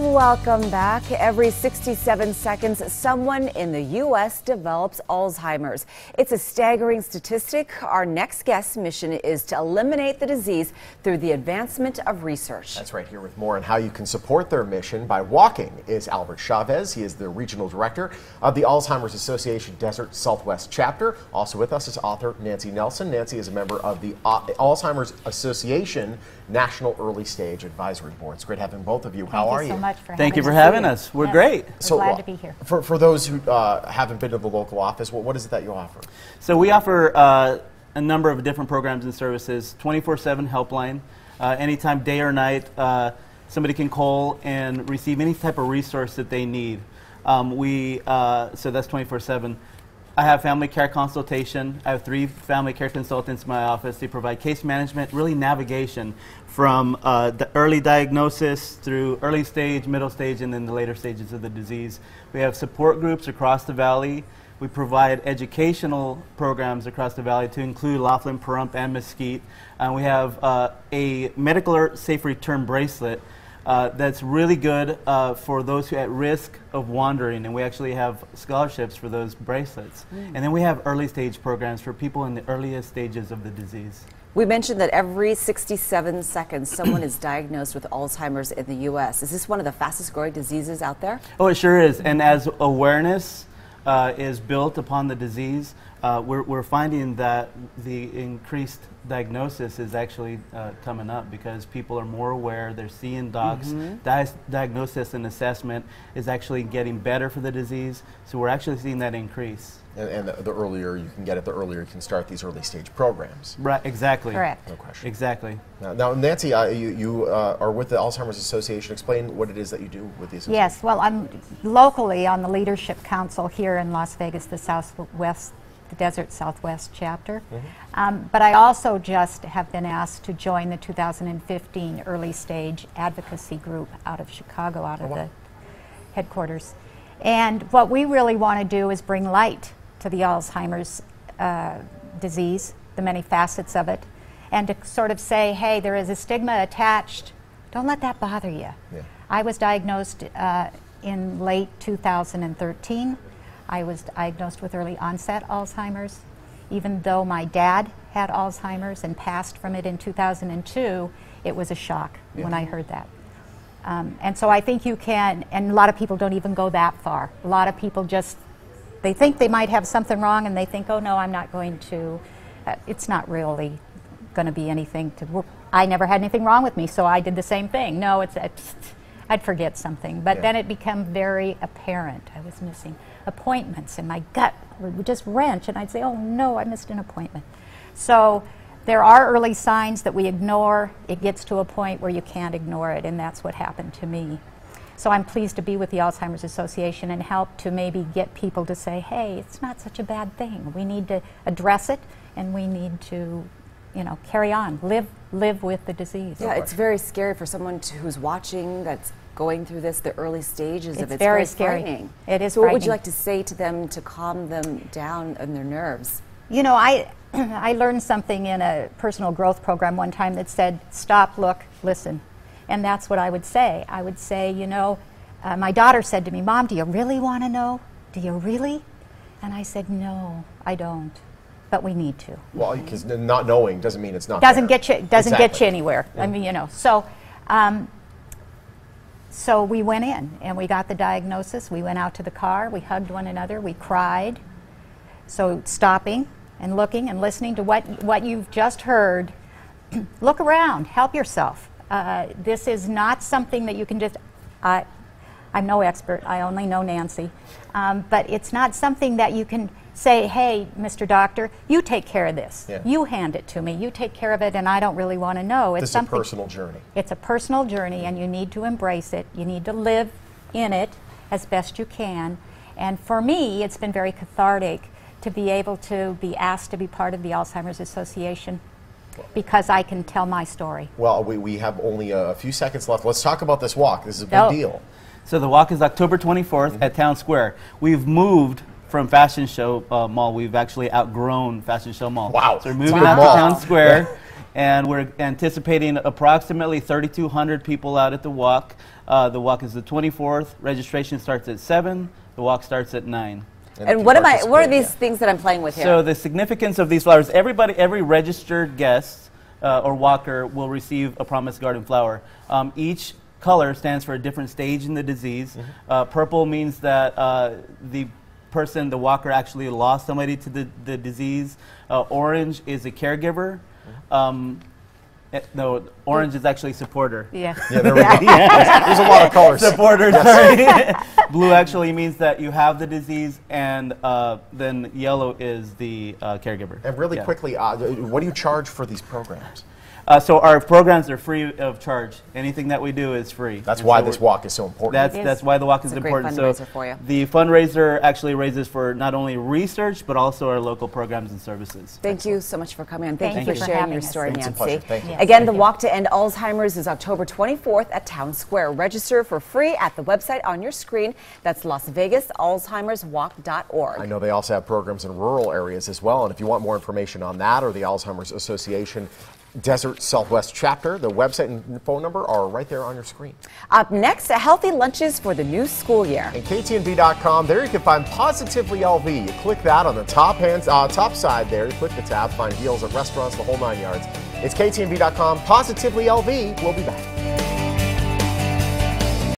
Welcome back. Every 67 seconds, someone in the U.S. develops Alzheimer's. It's a staggering statistic. Our next guest's mission is to eliminate the disease through the advancement of research. That's right. Here with more on how you can support their mission by walking is Albert Chavez. He is the regional director of the Alzheimer's Association Desert Southwest chapter. Also with us is author Nancy Nelson. Nancy is a member of the Alzheimer's Association National Early Stage Advisory Board. It's great having both of you. How are you? Thank you so much for Thank you for having us. We're great. We're glad to be here. For those who haven't been to the local office, what is it that you offer? So we offer a number of different programs and services, 24/7 helpline. Anytime, day or night, somebody can call and receive any type of resource that they need. So that's 24/7. I have family care consultation. I have 3 family care consultants in my office. They provide case management, really navigation from the early diagnosis through early stage, middle stage, and then the later stages of the disease. We have support groups across the valley. We provide educational programs across the valley to include Laughlin, Pahrump, and Mesquite. We have a medical safe return bracelet that's really good for those who are at risk of wandering, and we actually have scholarships for those bracelets. And then we have early stage programs for people in the earliest stages of the disease. We mentioned that every 67 seconds someone is diagnosed with Alzheimer's in the U.S. Is this one of the fastest growing diseases out there? Oh, it sure is. And as awareness is built upon the disease, we're finding that the increased diagnosis is actually coming up because people are more aware, they're seeing docs. Diagnosis and assessment is actually getting better for the disease, so we're actually seeing that increase. And the earlier you can get it, the earlier you can start these early stage programs. Right, exactly. Correct. No question. Exactly. Now Nancy, you are with the Alzheimer's Association. Explain what it is that you do with the association. Yes, well, I'm locally on the Leadership Council here in Las Vegas, the Desert Southwest chapter. But I also just have been asked to join the 2015 Early Stage Advocacy Group out of Chicago, out of the headquarters. And what we really want to do is bring light to the Alzheimer's disease, the many facets of it, and to sort of say, hey, there is a stigma attached. Don't let that bother you. Yeah. I was diagnosed in late 2013. I was diagnosed with early onset Alzheimer's. Even though my dad had Alzheimer's and passed from it in 2002, it was a shock when I heard that. And so I think you can, and a lot of people don't even go that far. A lot of people just, they think they might have something wrong and they think, oh no, I'm not going to, it's not really going to be anything to, I never had anything wrong with me, so I did the same thing. No, I'd forget something. But then it became very apparent. I was missing appointments and my gut would just wrench and I'd say, oh no, I missed an appointment. So there are early signs that we ignore. It gets to a point where you can't ignore it, and that's what happened to me. So I'm pleased to be with the Alzheimer's Association and help to maybe get people to say, hey, it's not such a bad thing. We need to address it and we need to, you know, carry on, live with the disease. Yeah, it's very scary for someone who's watching that's going through this, the early stages of it. It's very scary. Frightening. It is so what frightening. would you like to say to them to calm them down and their nerves? You know, I learned something in a personal growth program one time that said, stop, look, listen. And that's what I would say. I would say, you know, my daughter said to me, Mom, do you really want to know? Do you really? And I said, no, I don't. But we need to. Well, because not knowing doesn't mean it's not doesn't there. get you anywhere. I mean, you know. So so we went in and we got the diagnosis. We went out to the car. We hugged one another. We cried. So stopping and looking and listening to what you've just heard. Look around. Help yourself. This is not something that you can just. I'm no expert. I only know Nancy. But it's not something that you can say, hey, Mr. Doctor, you take care of this. Yeah. You hand it to me. You take care of it, and I don't really want to know. It's a personal journey. It's a personal journey, and you need to embrace it. You need to live in it as best you can. And for me, it's been very cathartic to be able to be asked to be part of the Alzheimer's Association because I can tell my story. Well, we have only a few seconds left. Let's talk about this walk. This is a big deal. So the walk is October 24th at Town Square. We've moved from Fashion Show Mall. We've actually outgrown Fashion Show Mall. Wow. So we're moving out to Town Square. And we're anticipating approximately 3,200 people out at the walk. The walk is the 24th. Registration starts at 7. The walk starts at 9. And what are these things that I'm playing with here? So the significance of these flowers, every registered guest or walker will receive a promised garden flower. Each color stands for a different stage in the disease. Purple means that the walker actually lost somebody to the disease. Orange is a caregiver. No, orange is actually supporter. Yeah. Yeah, there we go. There's a lot of colors. Supporter, sorry. Blue actually means that you have the disease, and then yellow is the caregiver. And really quickly, what do you charge for these programs? So our programs are free of charge. Anything that we do is free. That's why this walk is so important. That's why the walk is important. So the fundraiser actually raises for not only research, but also our local programs and services. Thank you so much for coming on. Thank you for sharing your story, Nancy. Thank you. Again, the Walk to End Alzheimer's is October 24th at Town Square. Register for free at the website on your screen. That's Las Vegas Alzheimer'sWalk.org. I know they also have programs in rural areas as well, and if you want more information on that or the Alzheimer's Association Desert Southwest chapter, the website and phone number are right there on your screen. Up next, healthy lunches for the new school year. And KTNV.com, there you can find Positively LV. You click that on the top side there. You click the tab, find deals at restaurants, the whole 9 yards. It's KTNV.com, Positively LV. We'll be back.